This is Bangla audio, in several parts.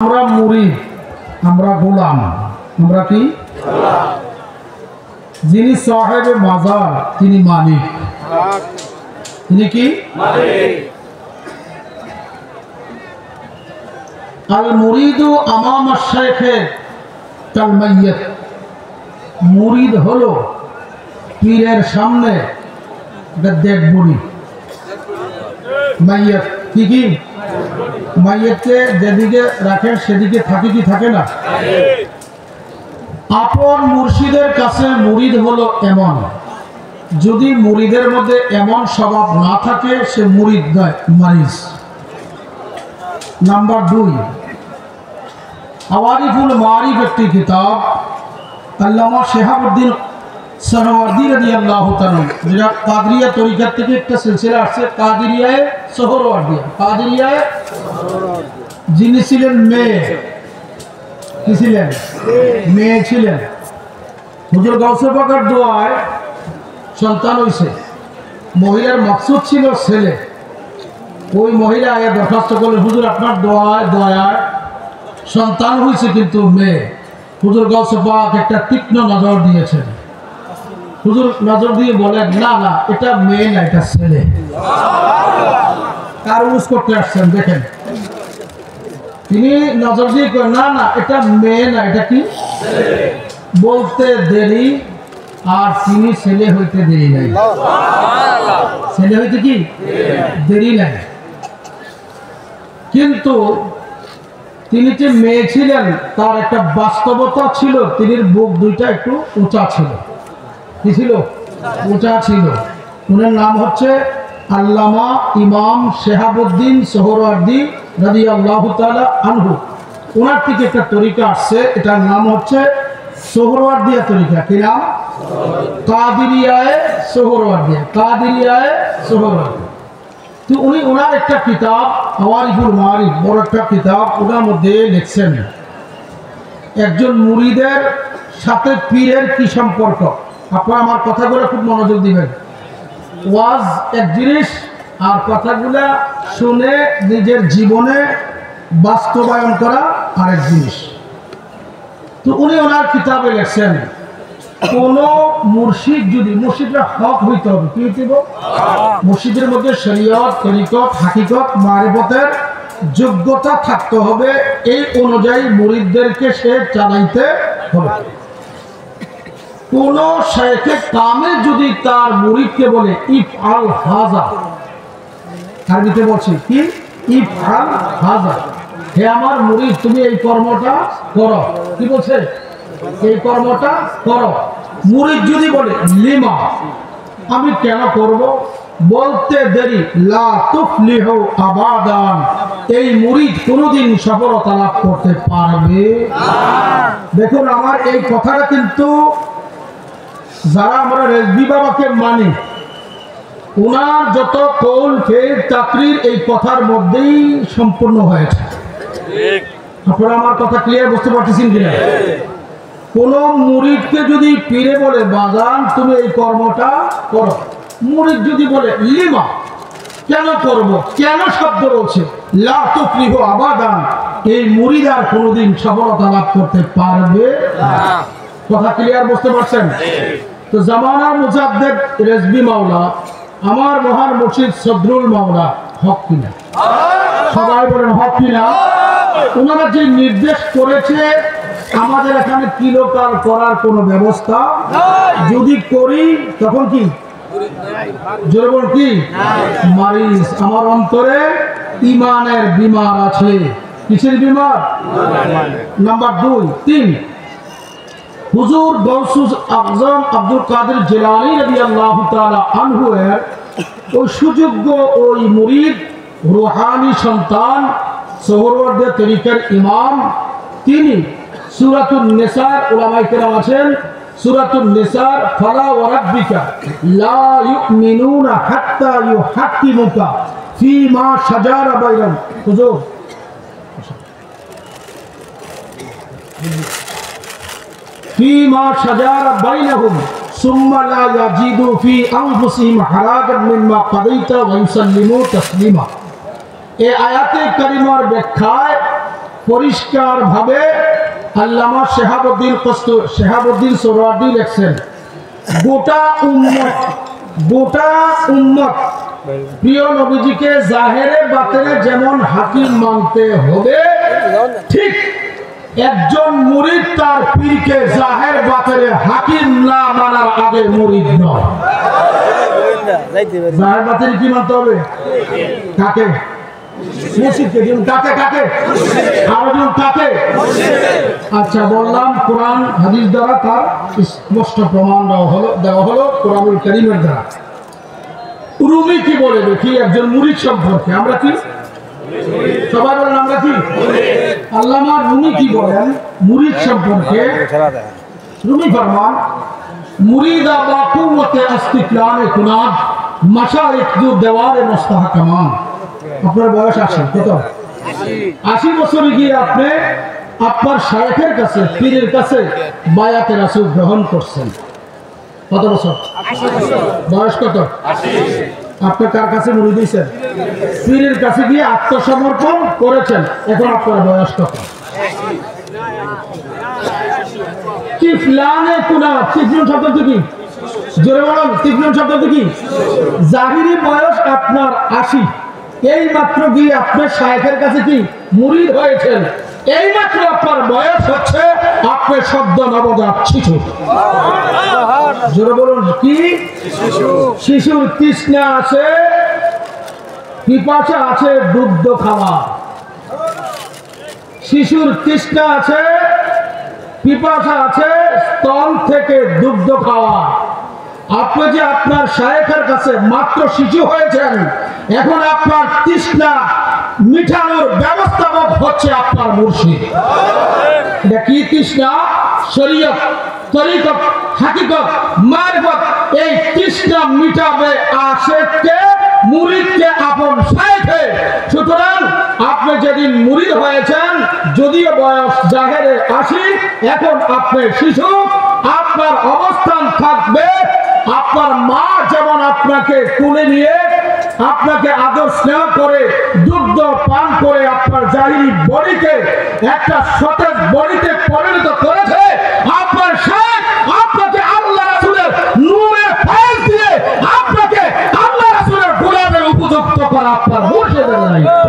আমরা মুরিদ, আমরা গোলাম, আমরা কি যিনি সাহেবে মাজার তিনি মালিক, তিনি কি মালিক। আল মুরিদু আমামা শাইখে কাল মাইয়িত, মুরিদ হলো পীরের সামনে ডেড বডি। মাইয়িত কি কি? মাইয়িতকে যেদিকে রাখেন সেদিকে থাকে কি থাকে না? আপন মুর্শিদের কাছে মুরিদ হলো এমন, যদি মুরিদের মধ্যে এমন স্বভাব না থাকে সে মুরিদ নয়, মারিজ। নাম্বার 2, আওয়ারিফুল মারিফ একটি কিতাব, আল্লামা শিহাবুদ্দিন সোহরাওয়ার্দী রাদিয়াল্লাহু তাআলা, যেটা কাদরিয়া তরিকা থেকে একটা সিলসিলা আছে, কাদরিয়ায়ে সোহরাওয়ার্দিয়া। কাদরিয়ায়ে যিনি ছিলেন মেয়ে, কি ছিলেন? মেয়ে ছিলেন। হুজুর গাউসে পাকের দোয়ায় সন্তান হয়েছে, মহিলার মাকসুদ ছিল ছেলে। ওই মহিলা দরখাস্ত করলেন, হুজুর আপনার দোয়ায় সন্তান হয়েছে কিন্তু মেয়ে। হুজুর গাউসে পাক একটা তীক্ষ্ণ নজর দিয়েছেন। হুজুর নজর দিয়ে বলেন, না না, এটা মেয়ে না, এটা ছেলে। কার ইউজ করতে আসছেন দেখেন। তিনি নজর দিয়ে না না, এটা মেয়ে না, এটা কি বলতে দেরি, আর তিনি ছেলে হইতে দেরি নাই। ছেলে হইতে কি দেরি নাই, কিন্তু তিনি যে মেয়ে ছিলেন তার একটা বাস্তবতা ছিল, তিনি বুক দুইটা একটু উঁচা ছিল। কি ছিল? উঁচা ছিল। উনার নাম হচ্ছে আল্লামা ইমাম শিহাবুদ্দিন সোহরাওয়ার্দী রাদিয়াল্লাহু তাআলা আনহু। ওনার থেকে একটা তরিকা আসছে, এটার নাম হচ্ছে সোহরাওয়ার্দিয়া তরিকা। কি নাম? কাদরিয়ায়ে সোহরাওয়ার্দিয়া। কাদরিয়ায়ে সোহরাওয়ার্দিয়া। তো উনি ওনার একটা কিতাব আওয়ারিফুল মারিফ, বড় একটা কিতাব, ওনার মধ্যে লিখছেন একজন মুরিদের সাথে পীরের কি সম্পর্ক। আপনারা আমার কথাগুলো খুব মনোযোগ দিবেন। ওয়াজ এক জিনিস, আর কথাগুলা শুনে নিজের জীবনে বাস্তবায়ন করা আরেক জিনিস। তো উনি ওনার কিতাবে লেখছেন, কোন মুর্শিদ যদি, মুর্শিদরা হক হইতে হবে, কি হইতে হবে? মুর্শিদের মধ্যে শরীয়ত, তরিকত, হাকিকত, মারিফতের যোগ্যতা থাকতে হবে। এই অনুযায়ী মুরিদদেরকে সে চালাইতে হবে। কোন শাইখে কামে যদি তার মুরিদকে বলে ইফআল হাযা, আরবিতে বলছি কি ইফআল হাযা, হে আমার মুরিদ তুমি এই কর্মটা করো, কি বলছে? এই কর্মটা করো। মুরিদ যদি বলে লিমা, আমি কেন করব, বলতে দেরি, লা তুফলিহু আবাদান, এই মুরিদ কোনোদিন সফলতা লাভ করতে পারবে না। দেখুন আমার এই কথাটা কিন্তু যারা আমরা রেজভী বাবাকে মানি, ওনার যত কৌল ফের তাকরীর এই কথার মধ্যেই সম্পূর্ণ হয়েছে। আপনারা আমার কথা ক্লিয়ার বুঝতে পারতেছেন কিনা? কোন মুরিদকে যদি পীরে বলে বাজান তুমি এই কর্মটা করো, মুরিদ যদি বলে লিমা, কেন করব, কেন শব্দ বলছে, লা তুফলিহু আবাদান, এই মুরিদ আর কোনোদিন সফলতা লাভ করতে পারবে না। কথা ক্লিয়ার বুঝতে পারছেন? তো জামানার মুজাদ্দেদ রেজভী মাওলা, আমার মহান মুর্শিদ সদরুল মাওলা হক কিনা? সবাই বলেন হক কিনা? ওনারা যে নির্দেশ করেছে আমাদের এখানে কিলোকাল করার কোনো ব্যবস্থা যদি করি তখন কি জোরে বল কি মারিজ। আমার অন্তরে ইমানের বিমার আছে। কিসের বিমার? নাম্বার 2, 3, হুজুর গৌসুল আজম আব্দুল কাদের জিলানী রাদিয়াল্লাহু তাআলা আনহু এর ওই সুযোগ্য ওই মুরিদ, রূহানি সন্তান, সোহরাওয়ার্দিয়া তরিকার ইমাম, তিনি সূরাতুন নিসার, উলামায়ে কেরাম আছেন, সূরাতুন নিসার ফালা ওয়া রাব্বিকা লা ইউমিনুনা হাত্তা ইউহাক্কিমুকা ফীমা শাজারা বাইনাহুম। হুজুর ফীমা শাজারা বাইনাহুম সুম্মা লা ইয়াজিদু ফি আনফুসিহিম হারাজান মিম্মা কাদাইতা ওয়া ইউসাল্লিমু তাসলিমা। এই আয়াতে কারিমার ব্যাখ্যায় পরিষ্কারভাবে আল্লামা শেহাবুদ্দিন সোহরাওয়ার্দী লিখছেন, গোটা উম্মত প্রিয় নবীজিকে জাহেরে বাতেনে যেমন হাকিম মানতে হবে, ঠিক একজন মুরিদ তার পীরকে জাহের বাতেনে হাকিম না মানার আগে মুরিদ নয়। জাহের বাতেনে কি মানতে হবে? কাকে? আচ্ছা, বললাম কোরআন হাদিস দ্বারা তার স্পষ্ট প্রমাণ দেওয়া হলো কোরআনুল কারীমের দ্বারা। রুমি কি বলে দেখি একজন মুরিদ সম্পর্কে? আমরা কি সবাই বলেন আমরা কি? আল্লামা রুমি কি বলেন মুরিদ সম্পর্কে? রুমি ফরমান, মুরিদা বা কুওয়াতে ইস্তিকলালে কুনাদ মাশারিক জু দেওয়ারে মুস্তাহকামান। আপনার বয়স 80, কত? 80 বছরে গিয়ে আপনি আপনার শায়েখের কাছে, পীরের কাছে বায়াতে রাসূল গ্রহণ করছেন। কত বছর? বয়স কত? 80। আপনি কার কাছে মুরিদ হইছেন? পীরের কাছে গিয়ে আত্মসমর্পণ করেছেন। এখন আপনার বয়স কত? কিফলানে কুনা, কিফলুন শব্দটি কি? জোরে বলুন, কিফলুন শব্দটি কি? জাহিরি বয়স আপনার 80, এই মাত্র গিয়ে আপনার শায়েখের কাছে কি মুরিদ হয়েছেন, এই মাত্র আপনার বয়স হচ্ছে আপনার সদ্য নবজাত শিশু। জোরে বলুন, কি শিশুর তৃষ্ণা আছে, পিপাসা আছে দুগ্ধ খাওয়া। শিশুর তৃষ্ণা আছে, পিপাসা আছে স্তন থেকে দুগ্ধ খাওয়া। আপনি যে আপনার শায়েখের কাছে মাত্র শিশু হয়েছেন, এখন আপনার তৃষ্ণা মিটানোর ব্যবস্থাপক হচ্ছে আপনার মুর্শিদ। এটা কি তৃষ্ণা? শরীয়ত, তরিকত, হাকিকত, মারিফত। এই তৃষ্ণা মিটাবে আশেককে, মুরিদকে আপন শায়েখে। সুতরাং আপনি যেদিন মুরিদ হয়েছেন, যদিও বয়স জাহেরে 80, এখন আপনি শিশু। আপনার অবস্থান থাকবে, আপনার মা যেমন আপনাকে তুলে নিয়ে আপনাকে আদর স্নেহ করে দুগ্ধ পান করে আপনার জাহিরি বডিকে একটা সতেজ বডিতে পরিণত করেছে, আপনার শায়েখ আপনাকে আল্লাহ রাসূলের নূরের ফয়েজ দিয়ে আপনাকে আল্লাহ রাসূলের গোলামের উপযুক্ত করা আপনার মুর্শিদের দায়িত্ব।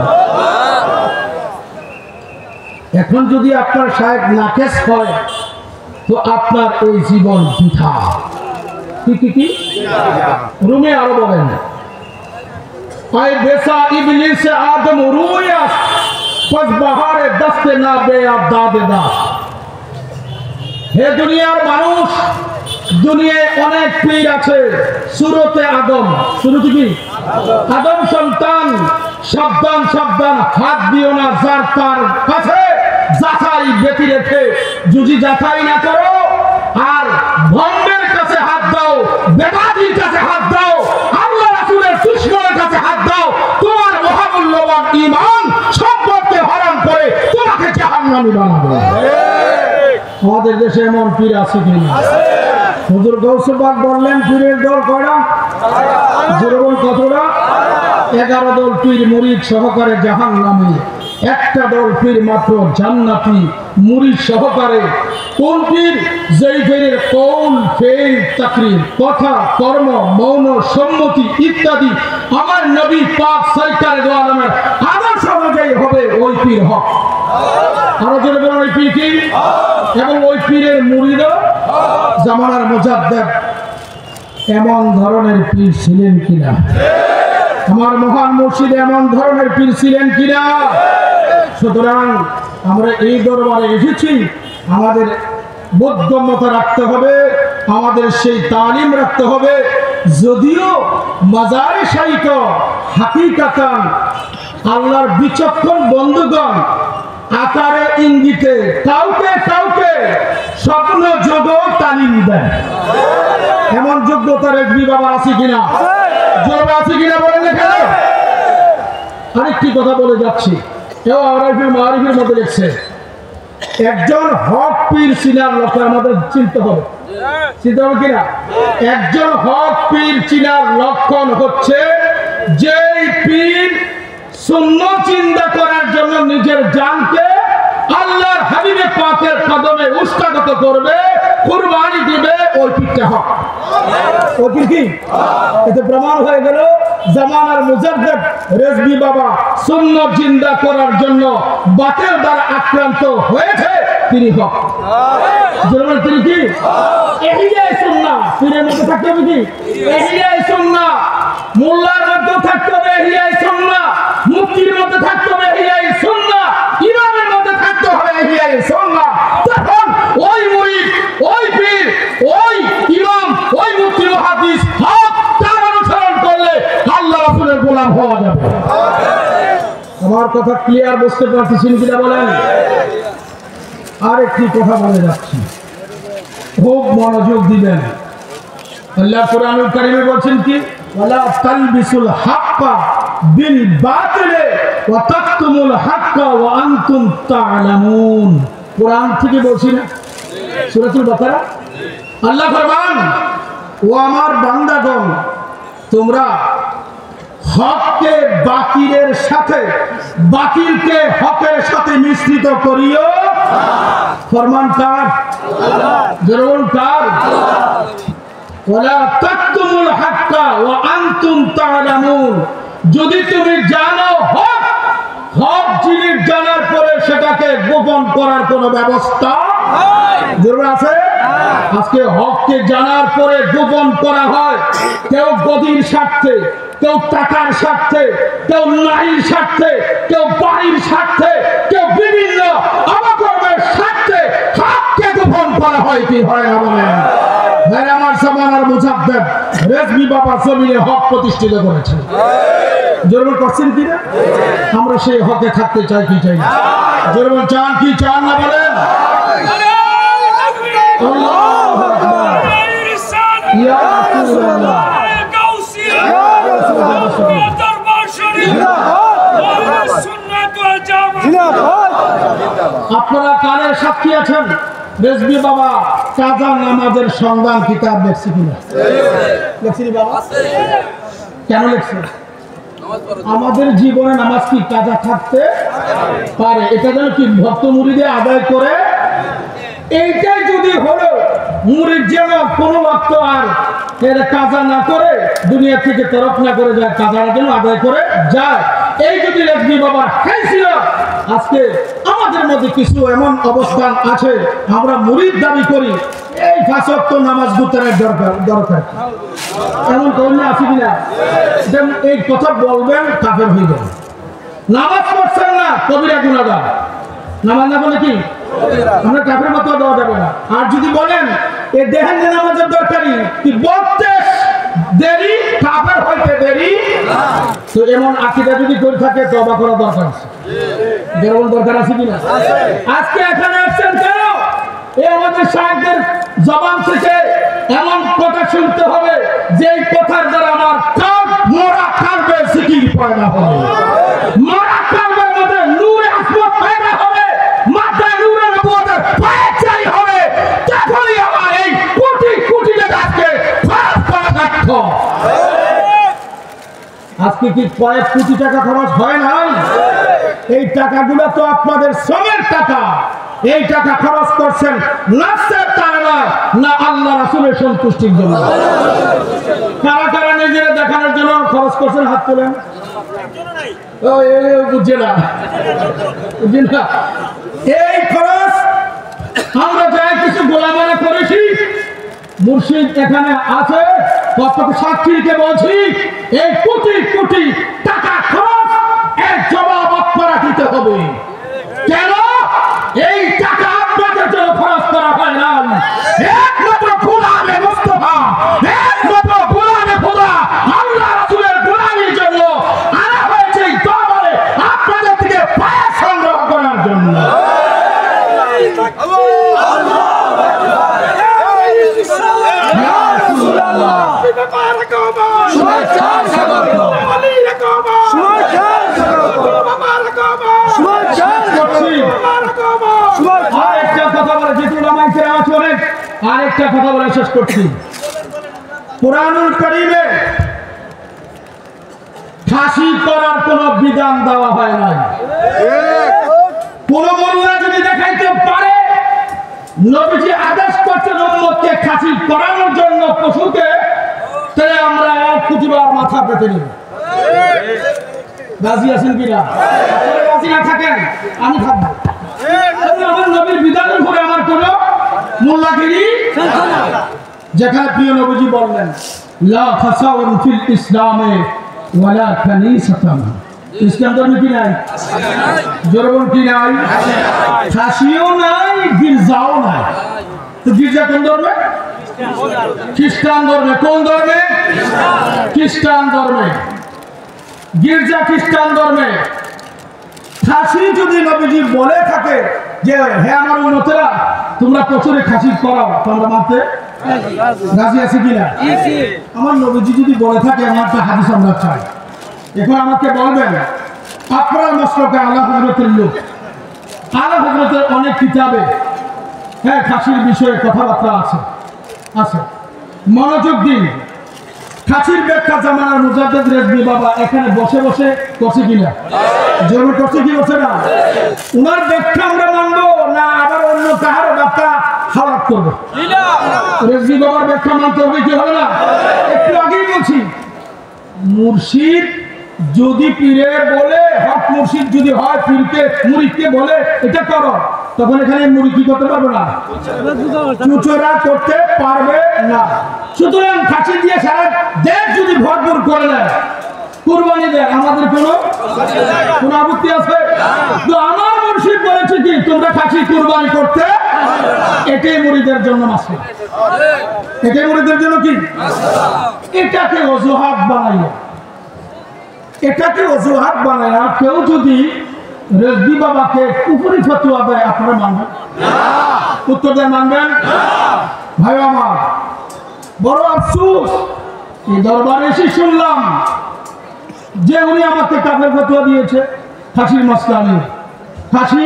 এখন যদি আপনার শায়েখ নাকেস হয়, তো আপনার এই জীবন বৃথা। কি রুমে আরো বলেন, আই বেসা ইবলিস আদম রুয়াস পস বাহারে দস্তে না বেআব দাদে দাস। হে দুনিয়ার মানুষ, দুনিয়ায় অনেক পীর আছে। সুরতে আদম, শুরুতে কি আদম সন্তান। সাবধান সাবধান, হাত দিও না যার তার কাছে, যাচাই ব্যতি রেখে যদি যাচাই না করো। আর ভণ্ডের কাছে হাত দাও, বেদাতির কাছে হাত দাও, আল্লাহ রাসূলের দুশমনের কাছে হাত দাও, তোমার মহামূল্যবান ঈমান সম্পদকে হারাম করে তোমাকে জাহান্নামী বানাবে। আমাদের দেশে এমন পীর আছে কিনা? হুজুর গৌসে পাক বললেন পীরের দল কয়টা? জোরবল কতটা? 11 দল পীর মুরিদ সহকারে জাহান্নামী, একটা দল পীর মাত্র জান্নাতি মুরিদ সহকারে। কোন পীর? যেই পীরের কৌল, ফেল, তাকরীর, কথা, কর্ম, মৌন, সম্মতি ইত্যাদি আমার নবী পাক সরকারে দো আলমের আদর্শ অনুযায়ী হবে, ওই পীর হক। আরো জোরে বলেন, ওই পীর কি? এবং ওই পীরের মুরিদও জামানার মুজাদ্দেদ। এমন ধরনের পীর ছিলেন কিনা? আমার মহান মুর্শিদ এমন ধরনের পীর ছিলেন কিনা? সুতরাং আমরা এই দরবারে এসেছি, আমাদের বোধগম্যতা রাখতে হবে, আমাদের সেই তালিম রাখতে হবে। যদিও মাজারে শায়িত হাকিকাতান আল্লাহর বিচক্ষণ বন্ধুগণ আকারে ইঙ্গিতে কাউকে কাউকে স্বপ্ন যোগ তালিম দেন। এমন যোগ্যতার একটি বাবা আছে কিনা? যোগ আছে কিনা বলেন এখানে। আরেকটি কথা বলে যাচ্ছি, কেউ আরিফুল মারিফের মধ্যে লিখছে, একজন হক পীর চিনার লক্ষ্য আমাদের চিনতে হবে। চিনতে হবে কিনা? একজন হক পীর চিনার লক্ষণ হচ্ছে যেই পীর সুন্নাত চিন্তা করার জন্য নিজের জানকে পাকের কদমে উস্তাগত করবে, কুরবানি দিবে, ওই পীরটা হক। ওই পীর কি? এতে প্রমাণ হয়ে গেল জামানার মুজাদ্দিদ রেজভী বাবা সুন্নাত জিন্দা করার জন্য বাতের দ্বারা আক্রান্ত হয়েছে, তিনি হক। যেমন তিনি কি ইহইয়ায়ে সুন্নাহ, পীরের মধ্যে থাকতে হবে কি ইহইয়ায়ে সুন্নাহ, মোল্লার মধ্যে থাকতে হবে ইহইয়ায়ে সুন্নাহ, মুফতির মধ্যে থাকতে হবে ইহইয়ায়ে সুন্নাহ, ইমামের মধ্যে থাকতে হবে ইহইয়ায়ে সুন্নাহ। তখন ওই মুরিদ, ওই পীর, ওই ইমাম, ওই মুফতি মুহাদ্দিস হক তার অনুসরণ করলে আল্লাহ রাসূলের গোলাম হওয়া যাবে। আমার কথা ক্লিয়ার বুঝতে পারছেন কিনা বলেন? আরেকটি কথা বলে যাচ্ছি, খুব মনোযোগ দিবেন। আল্লাহ কোরআনুল কারীমে বলছেন কি, ওয়ালা তালবিসুল হাক্কা বিল বাতিলে ওয়া তাকতুমুল হাক্কা ওয়া আনতুম তা'লামুন। কোরআন থেকে বলছি না, সূরাতুল বাকারা। আল্লাহ ফরমান, ও আমার বান্দাগণ, তোমরা হককে বাতিলের সাথে, বাতিলকে হকের সাথে মিশ্রিত করিও। ফরমান কার? জরুর কার? ওয়ালা তাকতুমুল হাক্কা ওয়া আনতুম তা'লামুন। যদি তুমি জানো হক, হক জিনিস জানার পরে সেটাকে গোপন করার কোনো ব্যবস্থা জরুর আছে? আজকে হককে জানার পরে গোপন করা হয়, কেউ গদির স্বার্থে, কেউ টাকার স্বার্থে, কেউ নারীর স্বার্থে, কেউ বাড়ির স্বার্থে, কেউ বিভিন্ন অবকর্মের স্বার্থে হককে গোপন করা হয়। কি হয় না বলেন? আমার জামানার মুজাদ্দিদ রেজভী বাবা জমিনে হক প্রতিষ্ঠিত করেছেন। জরুর করছেন কিনা? আমরা সেই হকে থাকতে চাই কি চাই না? জরুর চান কি চান না বলেন? আল্লাহু আকবার, ইয়া রাসূলুল্লাহ, ইয়া রাসূলুল্লাহ, দরবার শরীফ, সুন্নাত ওয়াল জামাত। আপনারা কানের সাক্ষী আছেন, রেজভী বাবা কাজা নামাজের সন্ধান কিতাব লেখছে কিনা? লেখছি বাবা? কেন লেখছে? আমাদের জীবনে নামাজ কি কাজা থাকতে পারে, এটা যেন কি ভক্ত মুরিদে আদায় করে। এইটাই যদি হলো মুরিদ যেন কোনো ভক্ত আর এর কাজা না করে, দুনিয়া থেকে তরফ না করে যায়, কাজাটা যেন আদায় করে যায়। এই যদি রেজভী বাবার হাইসিয়ত, আজকে আমাদের মধ্যে কিছু এমন অবস্থান আছে, আমরা মুরিদ দাবি করি, এই 5 ওয়াক্ত নামাজ গুতারের দরকার এমন কর্মী আছে কিনা? এই কথা বলবেন কাফের হয়ে যাবে। নামাজ পড়ছেন না, কবিরা গুনাহগার। নামাজ না বলে কি আমরা কাফের মতো দেওয়া যাবে না। আর যদি বলেন এই দেখেন যে নামাজের দরকারি, কি বলতে দেরি, কাফের হইতে দেরি, তো এমন আকীদা যদি করে থাকে তওবা করা দরকার আছে। যেমন দরকার আছে কিনা? আজকে এখানে আসছেন কেন? এই আমাদের সাহেবদের জবান থেকে এমন কথা শুনতে হবে যে কথার দ্বারা আমার কান মোরা কালবে জিকির পয়দা হবে, মোরা কালবের মধ্যে নূরে আসমত পয়দা হবে, মাথায় নূরে নবুয়তের পয়চাই হবে। তখনই আমার এই কোটি কোটি টাকাকে খরচ করা দক্ষ। আজকে কি কয়েক কোটি টাকা খরচ হয় না? এই টাকাগুলো তো আপনাদের শ্রমের টাকা। এই টাকা খরচ করছেন নফসের তাড়না না আল্লাহ রাসূলের সন্তুষ্টির জন্য। কারা কারা নিজেরা দেখানোর জন্য খরচ করছেন? হাত তোলেন। বুঝছে না, বুঝছে না। এই খরচ আমরা যাই কিছু গোলামানা করেছি, মুর্শিদ এখানে আছে, কত সাক্ষীকে বলছি, এই কোটি কোটি টাকা খরচ এর জবাব আপনারা দিতে হবে। কেন এই টাকা আপনাদের জন্য খরচ করা হয় না? একমাত্র গোলামে মুস্তাফা, একমাত্র গোলামে খোদা আল্লাহ রাসূলের গোলামির জন্য আনা হয়েছে এই দরবারে, আপনাদের থেকে পায়া সংগ্রহ করার জন্য। আরেকটা কথা বলে শেষ করছি। কুরআনুল কারীমে ফাঁসি করার কোন বিধান দেওয়া হয় নাই। কোন মোল্লা যদি দেখাইতে পারে নবীজি আদেশ করছেন উম্মতকে খাসি করানোর জন্য পশুকে, তাহলে আমরা এক কুটিবার মাথা পেতে নেব। রাজি আছেন কিনা? রাজি না থাকেন আমি থাকবো। আমার নবীর বিধানের উপরে আমার কোনো মোল্লাগিরি। যেখানে প্রিয় নবীজি বললেন লা ফাসাউন ফিল ইসলামে ওয়ালা কানিসাতান, ইসলাম ধর্মে কি নাই? জোরে বলুন কি নাই? ফাঁসিও নাই, গির্জাও নাই। তো গির্জা কোন ধর্মে? খ্রিস্টান ধর্মে। কোন ধর্মে? খ্রিস্টান ধর্মে। গির্জা খ্রিস্টান ধর্মে। খাসি যদি নবীজি বলে থাকে যে হে আমার উম্মতেরা তোমরা প্রচুরে খাসি করাও, তোমরা মানতে রাজি আছে কিনা? আমার নবীজি যদি বলে থাকে আমার একটা হাদিস আমরা চাই। এখন আমাকে বলবেন আপনার মসলকে আলা হযরতের লোক, আলা হযরতের অনেক কিতাবে হ্যাঁ খাসির বিষয়ে কথাবার্তা আছে। মনোযোগ দিন। খাসির ব্যাখ্যা জামানার মুজাদ্দেদ রেজভী বাবা এখানে বসে বসে করছে কিনা? জরুর করছে কি বসে না? উনার ব্যাখ্যা আমরা মানবো না আবার অন্য কাহারও ব্যাখ্যা খারাপ করবো? রেজভী বাবার ব্যাখ্যা মানতে হবে কি হবে না? একটু আগেই বলছি মুর্শিদ যদি পীরে বলে, হক মুর্শিদ যদি হয় পীরকে মুরিদকে বলে এটা করো, তখন এখানে মুরিদ কি করতে পারবে না? চুচরা করতে পারবে না। সুতরাং খাসি দিয়ে সারা দেশ যদি ভরপুর করে দেয়, কুরবানি দেয়, আমাদের কোনো আপত্তি আছে? তো আমার মুর্শিদ বলেছে কি তোমরা খাসি কুরবানি করতে, এটাই মুরিদের জন্য মাসলা, এটাই মুরিদের জন্য কি? এটাকে অজুহাত বানায় কেউ যদি রেজভী বাবাকে কুফরি ফতোয়া দেয় আপনারা মানবেন? উত্তর দেন মানবেন? ভাই আমার বড় আফসোস, এই দরবারে এসে শুনলাম যে উনি আমাকে কাফের ফতোয়া দিয়েছে খাসির মাসলা নিয়ে। খাসি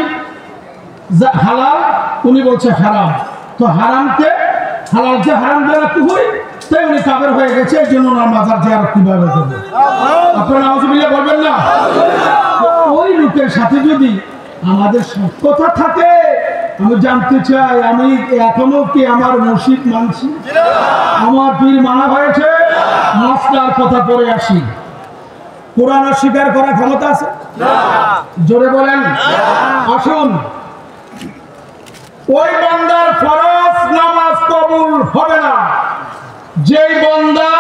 হালাল, উনি বলছে হারাম। তো হারামকে হালালকে হারাম দেওয়া কুফরি, তাই উনি কাফের হয়ে গেছে। এই জন্য ওনার মাজার জিয়ারত কিভাবে করবে? আপনারা নাউজুবিল্লাহ বলবেন না? ওই লোকের সাথে যদি আমাদের কথা থাকে, আমি জানতে চাই আমি এখনো কি আমার মুর্শিদ মানছি? আমার পীর মানা হয়েছে? মাসলার কথা পড়ে আসি। কোরআন স্বীকার করার ক্ষমতা আছে? জোরে বলেন। আসুন, ওই বান্দার ফরজ নামাজ কবুল হবে না যেই বান্দা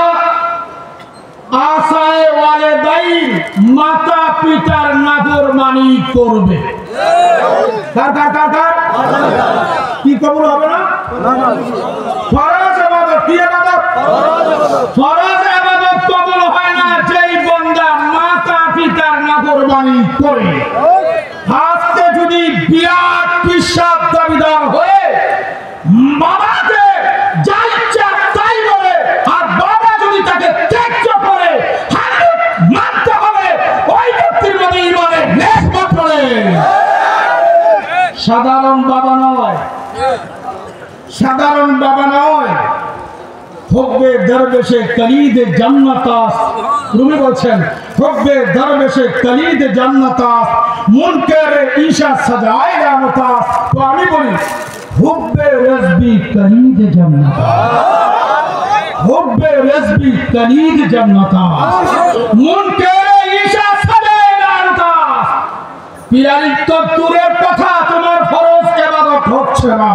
আসায়ে ওয়ালিদাইন মাতা পিতার নাফরমানি করবে। কার কি কবুল হবে না? ফরজ ইবাদত। কি ইবাদত? ফরজ ইবাদত কবুল হয় না যেই বান্দা মাতা পিতার নাফরমানি করে। আজকে যদি বিরাট পিশাব দাবিদার হয়ে বাবাকে যা ইচ্ছা তাই বলে, আর বাবা যদি তাকে ত্যায্য করে, মানতে হবে ওই ব্যক্তির মধ্যে ইমানের লেশ মাত্র নেই। সাধারণ বাবা নয়, হুব্বে দরবেশে কলিদে জান্নাতাস। রুমি বলছেন হুব্বে দরবেশে কলিদে জান্নাতাস, মুনকারে ঈশা সাজায়ে রামতাস। তো আমি বলি হুব্বে রেজবি কলিদে জান্নাতাস, হুব্বে রেজবি কলিদে জান্নাতাস, মুনকারে ঈশা সাজায়ে রামতাস। পিরারি তো দূরের কথা, তোমার ফরজ ইবাদত হচ্ছে না।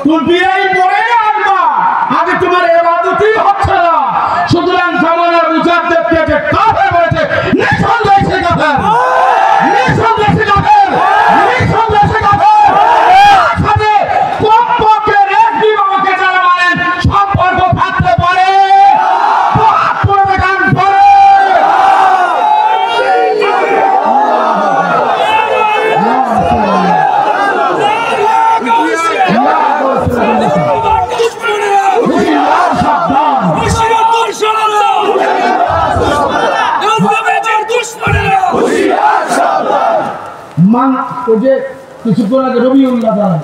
তুমি পিরারি পড়ে আনবা, আগে তোমার ইবাদতই হচ্ছে না। সুতরাং জামানার মুজাদ্দেদকে যে কাফের বলেছে, নিঃসন্দেহে কাফের, নিঃসন্দেহে কাফের, নিঃসন্দেহে কাফের। সাথে কমপক্ষে রেজভী বাবাকে যারা মানেন সম্পর্ক থাকতে পারে, তো হাত তুলে দেখান পারে। কিছুক্ষণ আগে রবিউল্লাহ দ্বারা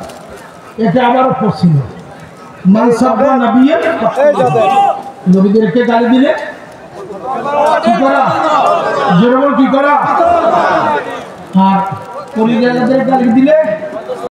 এটা আবারও পড়ছিল মানসাব্বা নবিয়ে নবীদেরকে গালি দিলে কি করা? জোরে বল কি করা? আর পরিজাদের গালি দিলে